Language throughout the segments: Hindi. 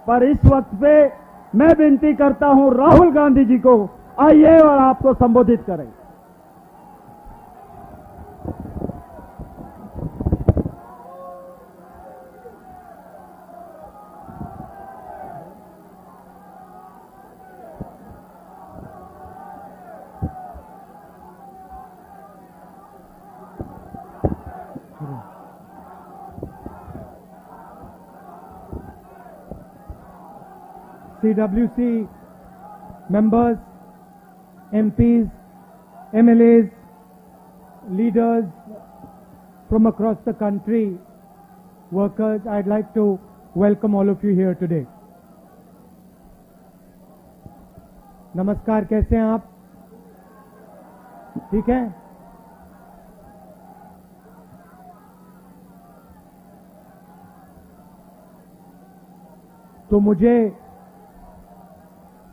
पर इस वक्त पे मैं विनती करता हूं राहुल गांधी जी को, आइए और आपको संबोधित करें। CWC members, MPs, MLAs, leaders from across the country, workers, I'd like to welcome all of you here today. नमस्कार, कैसे हैं आप? ठीक है?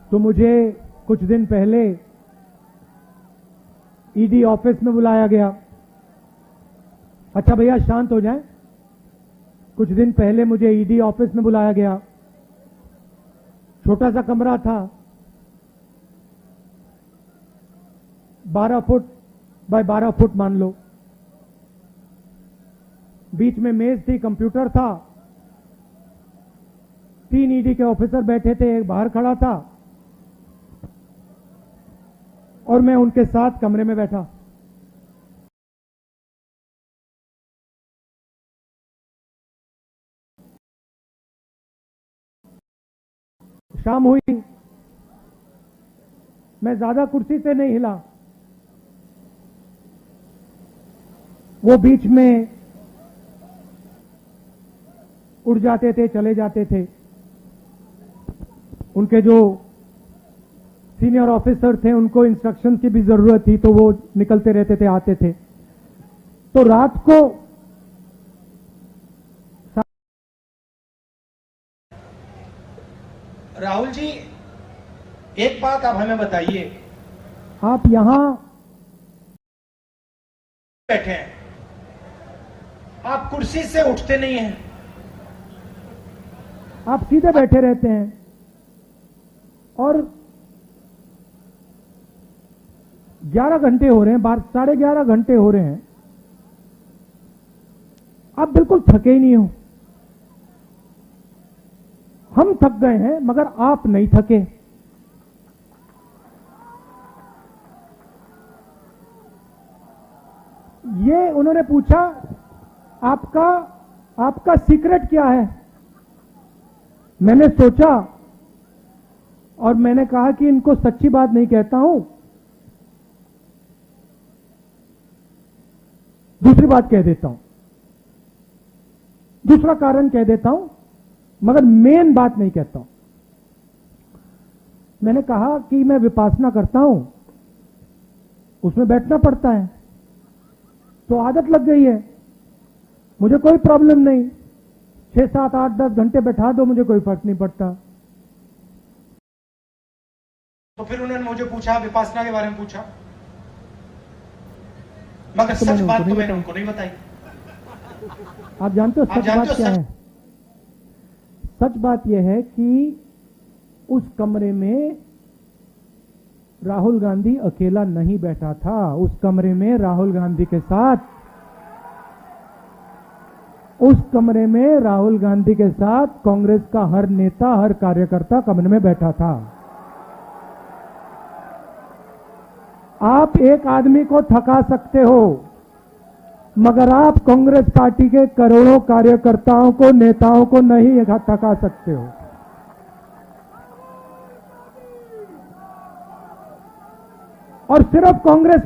तो मुझे कुछ दिन पहले ईडी ऑफिस में बुलाया गया। अच्छा भैया शांत हो जाएं। कुछ दिन पहले मुझे ईडी ऑफिस में बुलाया गया। छोटा सा कमरा था, 12 फुट बाय 12 फुट मान लो। बीच में मेज थी, कंप्यूटर था, 3 ईडी के ऑफिसर बैठे थे, एक बाहर खड़ा था और मैं उनके साथ कमरे में बैठा। शाम हुई, मैं ज्यादा कुर्सी से नहीं हिला। वो बीच में उड़ जाते थे, चले जाते थे। उनके जो सीनियर ऑफिसर थे उनको इंस्ट्रक्शन की भी जरूरत थी, तो वो निकलते रहते थे, आते थे। तो रात को राहुल जी, एक बात आप हमें बताइए, आप यहां बैठे हैं, आप कुर्सी से उठते नहीं हैं, आप सीधे बैठे रहते हैं और 11 घंटे हो रहे हैं, 11:30 घंटे हो रहे हैं, आप बिल्कुल थके ही नहीं हो। हम थक गए हैं मगर आप नहीं थके। ये उन्होंने पूछा, आपका सीक्रेट क्या है? मैंने सोचा और मैंने कहा कि इनको सच्ची बात नहीं कहता हूं, दूसरी बात कह देता हूं, दूसरा कारण कह देता हूं, मगर मेन बात नहीं कहता हूं। मैंने कहा कि मैं विपासना करता हूं, उसमें बैठना पड़ता है, तो आदत लग गई है, मुझे कोई प्रॉब्लम नहीं, 6, 7, 8, 10 घंटे बैठा दो, मुझे कोई फर्क नहीं पड़ता। तो फिर उन्होंने मुझे पूछा, विपासना के बारे में पूछा, मगर सच बात तो मैंने उनको नहीं बताई। आप जानते हो सच बात क्या है? सच बात यह है कि उस कमरे में राहुल गांधी अकेला नहीं बैठा था। उस कमरे में राहुल गांधी के साथ कांग्रेस का हर नेता, हर कार्यकर्ता कमरे में बैठा था। आप एक आदमी को थका सकते हो, मगर आप कांग्रेस पार्टी के करोड़ों कार्यकर्ताओं को, नेताओं को नहीं थका सकते हो। और सिर्फ कांग्रेस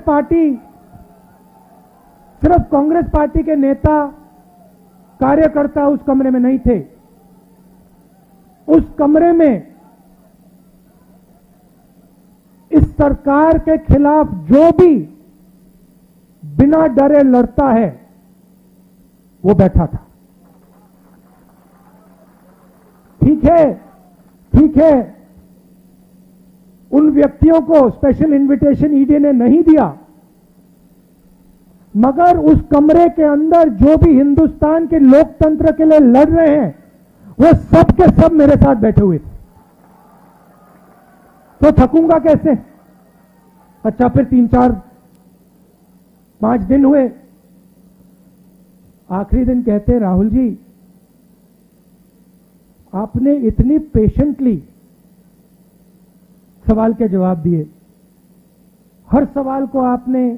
पार्टी के नेता, कार्यकर्ता उस कमरे में नहीं थे। उस कमरे में इस सरकार के खिलाफ जो भी बिना डरे लड़ता है वो बैठा था। ठीक है, उन व्यक्तियों को स्पेशल इनविटेशन ईडी ने नहीं दिया, मगर उस कमरे के अंदर जो भी हिंदुस्तान के लोकतंत्र के लिए लड़ रहे हैं, वो सब के सब मेरे साथ बैठे हुए थे। तो थकूंगा कैसे? अच्छा, फिर 3-4-5 दिन हुए। आखिरी दिन कहते, राहुल जी आपने इतनी पेशेंटली सवाल के जवाब दिए, हर सवाल को आपने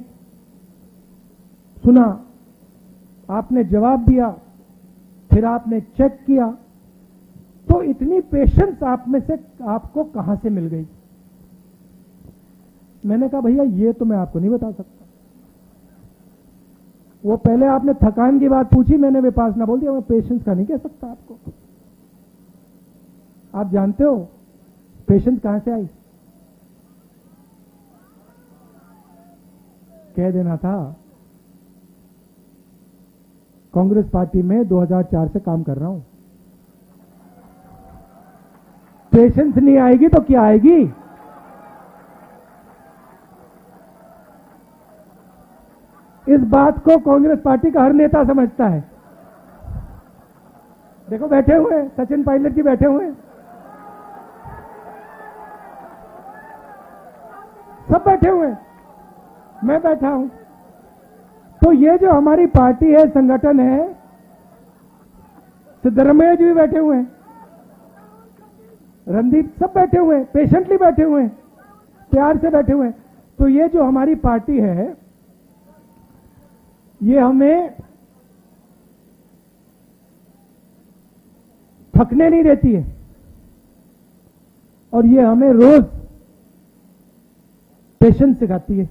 सुना, आपने जवाब दिया, फिर आपने चेक किया, तो इतनी पेशेंस आप में से आपको कहां से मिल गई? मैंने कहा भैया ये तो मैं आपको नहीं बता सकता। वो पहले आपने थकान की बात पूछी, मैंने विपासना बोल दिया, मैं पेशेंस का नहीं कह सकता आपको। आप जानते हो पेशेंस कहां से आई? कह देना था, कांग्रेस पार्टी में 2004 से काम कर रहा हूं। पेशेंस नहीं आएगी तो क्या आएगी? इस बात को कांग्रेस पार्टी का हर नेता समझता है। देखो बैठे हुए हैं, सचिन पायलट जी बैठे हुए हैं, सब बैठे हुए हैं, मैं बैठा हूं। तो ये जो हमारी पार्टी है, संगठन है, सिद्धरमैया जी भी बैठे हुए हैं, रणदीप, सब बैठे हुए हैं, पेशेंटली बैठे हुए हैं, प्यार से बैठे हुए हैं। तो ये जो हमारी पार्टी है, ये हमें थकने नहीं देती है, और ये हमें रोज पेशेंस सिखाती है,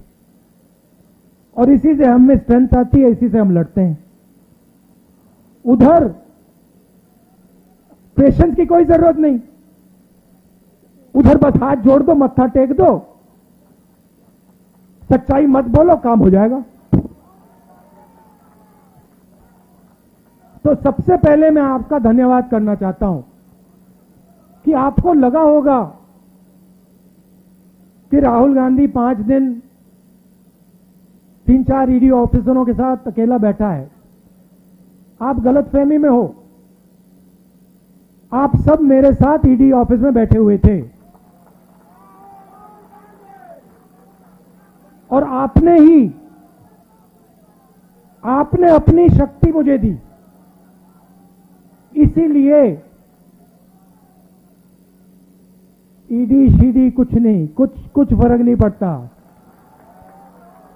और इसी से हमें स्ट्रेंथ आती है, इसी से हम लड़ते हैं। उधर पेशेंस की कोई जरूरत नहीं, उधर बस हाथ जोड़ दो, मत्था टेक दो, सच्चाई मत बोलो, काम हो जाएगा। तो सबसे पहले मैं आपका धन्यवाद करना चाहता हूं कि आपको लगा होगा कि राहुल गांधी 5 दिन 3-4 ईडी ऑफिसरों के साथ अकेला बैठा है। आप गलतफहमी में हो, आप सब मेरे साथ ईडी ऑफिस में बैठे हुए थे, और आपने अपनी शक्ति मुझे दी, इसीलिए ईडी शीडी कुछ नहीं, कुछ फर्क नहीं पड़ता।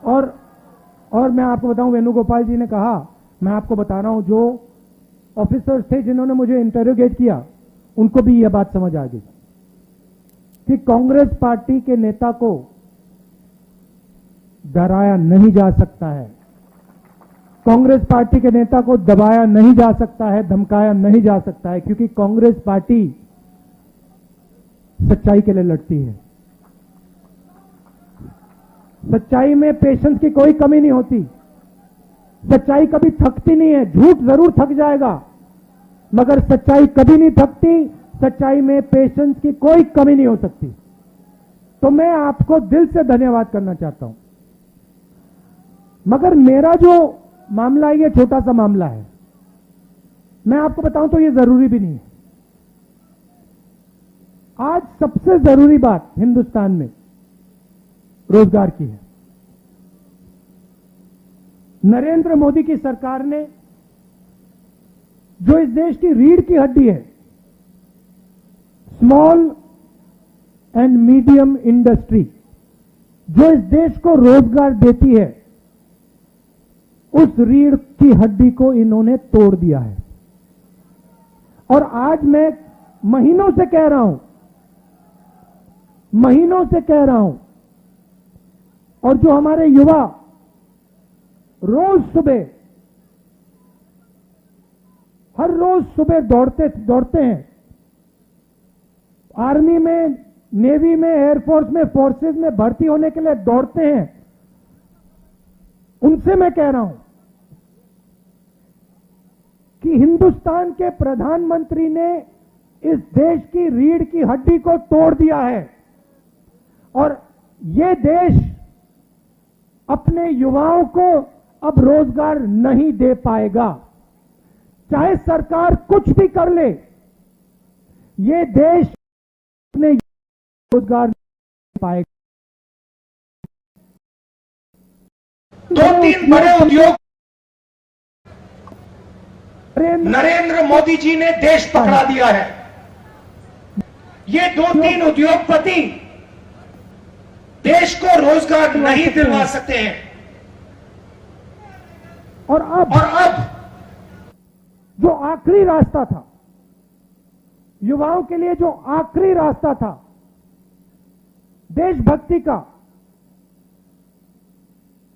और मैं आपको बताऊं, वेणुगोपाल जी ने कहा, मैं आपको बता रहा हूं, जो ऑफिसर्स थे जिन्होंने मुझे इंटरोगेट किया, उनको भी यह बात समझ आ गई कि कांग्रेस पार्टी के नेता को डराया नहीं जा सकता है, कांग्रेस पार्टी के नेता को दबाया नहीं जा सकता है, धमकाया नहीं जा सकता है, क्योंकि कांग्रेस पार्टी सच्चाई के लिए लड़ती है। सच्चाई में पेशेंस की कोई कमी नहीं होती, सच्चाई कभी थकती नहीं है। झूठ जरूर थक जाएगा, मगर सच्चाई कभी नहीं थकती, सच्चाई में पेशेंस की कोई कमी नहीं हो सकती। तो मैं आपको दिल से धन्यवाद करना चाहता हूं। मगर मेरा जो मामला है, ये छोटा सा मामला है, मैं आपको बताऊं तो ये जरूरी भी नहीं है। आज सबसे जरूरी बात हिंदुस्तान में रोजगार की है। नरेंद्र मोदी की सरकार ने जो इस देश की रीढ़ की हड्डी है, स्मॉल एंड मीडियम इंडस्ट्री, जो इस देश को रोजगार देती है, उस रीढ़ की हड्डी को इन्होंने तोड़ दिया है। और आज मैं महीनों से कह रहा हूं, और जो हमारे युवा हर रोज सुबह दौड़ते हैं, आर्मी में, नेवी में, एयरफोर्स में, फोर्सेस में भर्ती होने के लिए दौड़ते हैं, उनसे मैं कह रहा हूं कि हिंदुस्तान के प्रधानमंत्री ने इस देश की रीढ़ की हड्डी को तोड़ दिया है, और ये देश अपने युवाओं को अब रोजगार नहीं दे पाएगा। चाहे सरकार कुछ भी कर ले, ये देश अपने रोजगार नहीं पाएगा। दो तीन बड़े उद्योग नरेंद्र मोदी जी ने देश पकड़ा दिया है। ये दो तीन उद्योगपति देश को रोजगार नहीं दिलवा सकते हैं। और अब जो आखिरी रास्ता था, युवाओं के लिए जो आखिरी रास्ता था देशभक्ति का,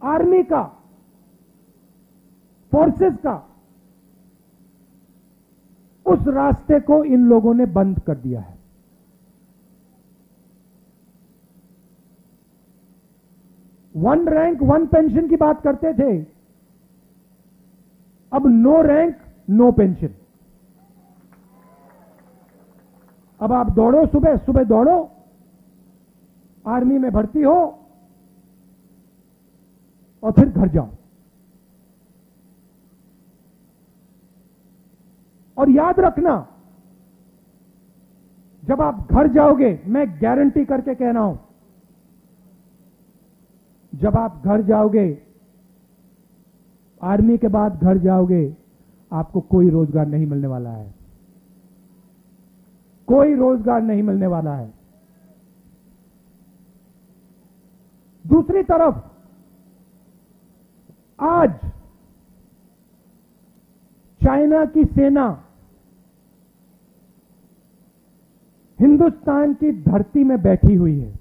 आर्मी का, फोर्सेस का, उस रास्ते को इन लोगों ने बंद कर दिया है। वन रैंक वन पेंशन की बात करते थे, अब नो रैंक नो पेंशन। अब आप दौड़ो, सुबह सुबह दौड़ो, आर्मी में भर्ती हो और फिर घर जाओ। और याद रखना, जब आप घर जाओगे, मैं गारंटी करके कह रहा हूं, जब आप घर जाओगे, आर्मी के बाद घर जाओगे, आपको कोई रोजगार नहीं मिलने वाला है। कोई रोजगार नहीं मिलने वाला है। दूसरी तरफ आज चाइना की सेना हिंदुस्तान की धरती में बैठी हुई है।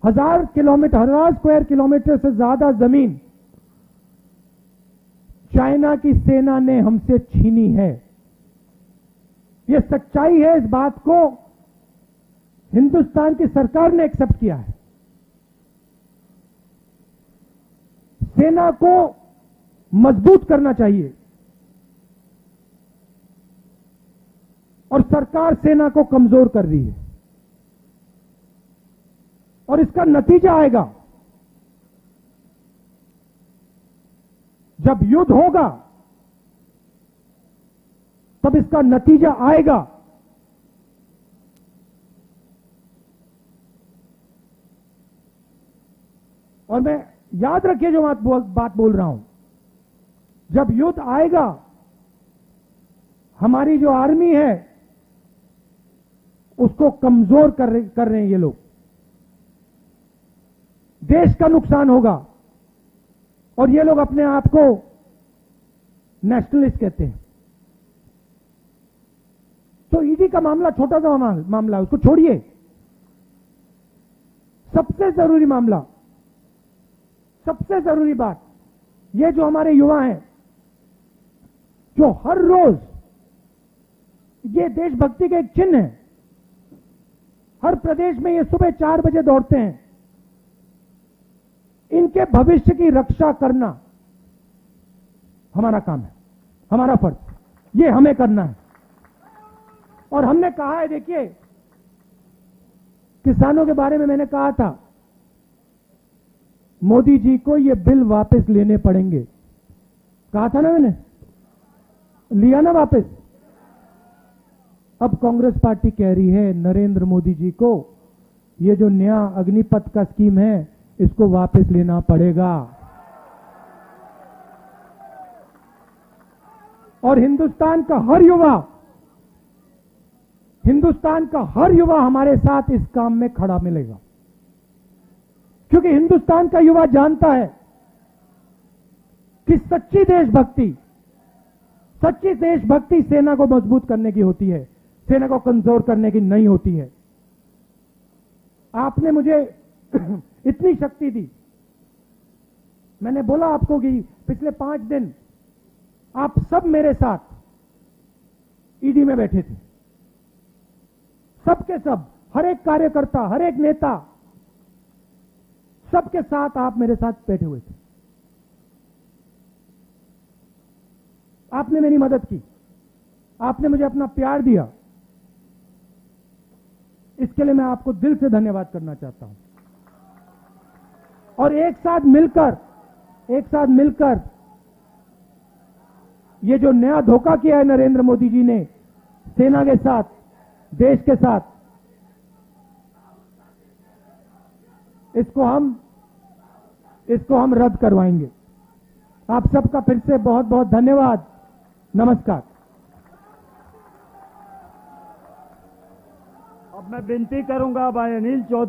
1000 स्क्वायर किलोमीटर से ज्यादा जमीन चाइना की सेना ने हमसे छीनी है। यह सच्चाई है, इस बात को हिंदुस्तान की सरकार ने एक्सेप्ट किया है। सेना को मजबूत करना चाहिए और सरकार सेना को कमजोर कर रही है, और इसका नतीजा आएगा। जब युद्ध होगा तब इसका नतीजा आएगा। और मैं याद रखिए जो बात बोल रहा हूं, जब युद्ध आएगा, हमारी जो आर्मी है उसको कमजोर कर रहे हैं ये लोग। देश का नुकसान होगा, और ये लोग अपने आप को नेशनलिस्ट कहते हैं। तो ईडी का मामला छोटा सा मामला है, उसको छोड़िए। सबसे जरूरी मामला, सबसे जरूरी बात, ये जो हमारे युवा हैं, जो हर रोज, ये देशभक्ति का एक चिन्ह है, हर प्रदेश में ये सुबह 4 बजे दौड़ते हैं। इनके भविष्य की रक्षा करना हमारा काम है, हमारा फर्ज, ये हमें करना है। और हमने कहा है, देखिए, किसानों के बारे में मैंने कहा था, मोदी जी को ये बिल वापस लेने पड़ेंगे। कहा था ना मैंने, लिया ना वापस। अब कांग्रेस पार्टी कह रही है नरेंद्र मोदी जी को ये जो नया अग्निपथ का स्कीम है, इसको वापस लेना पड़ेगा। और हिंदुस्तान का हर युवा हमारे साथ इस काम में खड़ा मिलेगा, क्योंकि हिंदुस्तान का युवा जानता है कि सच्ची देशभक्ति सेना को मजबूत करने की होती है, सेना को कमजोर करने की नहीं होती है। आपने मुझे इतनी शक्ति दी। मैंने बोला आपको कि पिछले 5 दिन आप सब मेरे साथ ईडी में बैठे थे, सबके सब, हर एक कार्यकर्ता, हर एक नेता, सबके साथ आप मेरे साथ बैठे हुए थे। आपने मेरी मदद की, आपने मुझे अपना प्यार दिया। इसके लिए मैं आपको दिल से धन्यवाद करना चाहता हूं। और एक साथ मिलकर ये जो नया धोखा किया है नरेंद्र मोदी जी ने सेना के साथ, देश के साथ, इसको हम रद्द करवाएंगे। आप सबका फिर से बहुत बहुत धन्यवाद। नमस्कार। अब मैं विनती करूंगा भाई अनिल चौधरी